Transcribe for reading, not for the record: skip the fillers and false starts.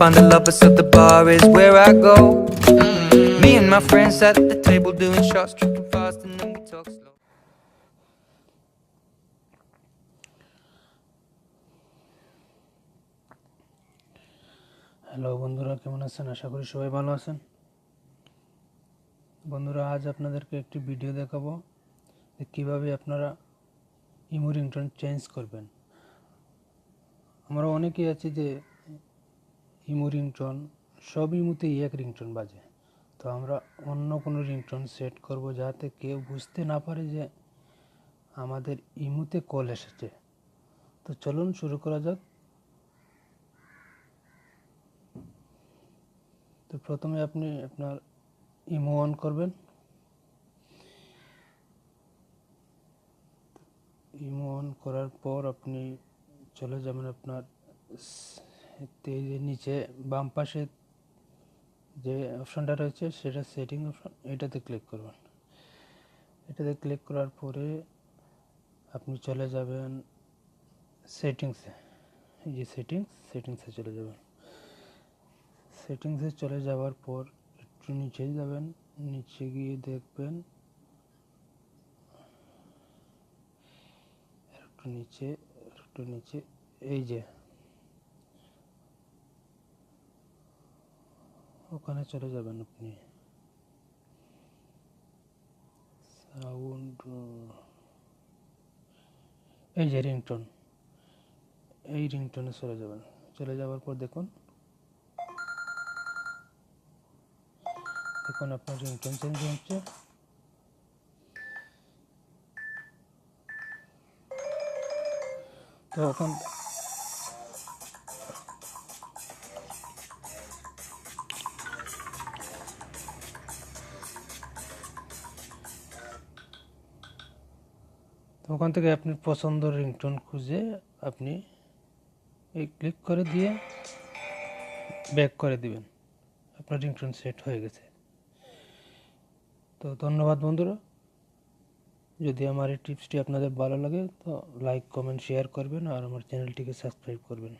find the lovers at the bar is where I go. Me and my friends at the table doing shots, tripping fast, and then we talk slow. Hello বন্ধুরা, কেমন আছেন? আশা করি সবাই ভালো আছেন। বন্ধুরা, আজ আপনাদেরকে একটি ভিডিও দেখাবো যে কীভাবে আপনারা ইমো রিংটোন চেঞ্জ করবেন। আমরা অনেকেই আছি যে ইমো রিংটোন সব ইমোতেই এক রিংটোন বাজে, তো আমরা অন্য কোনো রিংটোন সেট করব যাতে কেউ বুঝতে না পারে যে আমাদের ইমোতে কল এসেছে। তো চলুন শুরু করা যাক। তো প্রথমে আপনি আপনার ইমো অন করবেন। ইমো অন করার পর আপনি চলে যাবেন আপনার নিচে বাম পাশে যে অপশানটা রয়েছে সেটা সেটিং অপশান, এটাতে ক্লিক করবেন। এটাতে ক্লিক করার পরে আপনি চলে যাবেন সেটিংসে। এই যে সেটিংসে চলে যাবেন। সেটিংসে চলে যাওয়ার পর একটু নিচে যাবেন, নিচে গিয়ে দেখবেন একটু নিচে এই যে ওখানে চলে যাবেন আপনি। সাউন্ড, এই যে রিংটোন, এই রিংটোনে চলে যাবেন। চলে যাওয়ার পর দেখুন আপনার রিংটোন চেঞ্জ হচ্ছে। তো ওখান থেকে আপনি পছন্দের রিংটোন খুঁজে আপনি এই ক্লিক করে দিয়ে ব্যাক করে দিবেন। আপনার রিংটোন সেট হয়ে গেছে। তো ধন্যবাদ বন্ধুরা। যদি আমার এই টিপসটি আপনাদের ভালো লাগে তো লাইক, কমেন্ট, শেয়ার করবেন আর আমার চ্যানেলটিকে সাবস্ক্রাইব করবেন।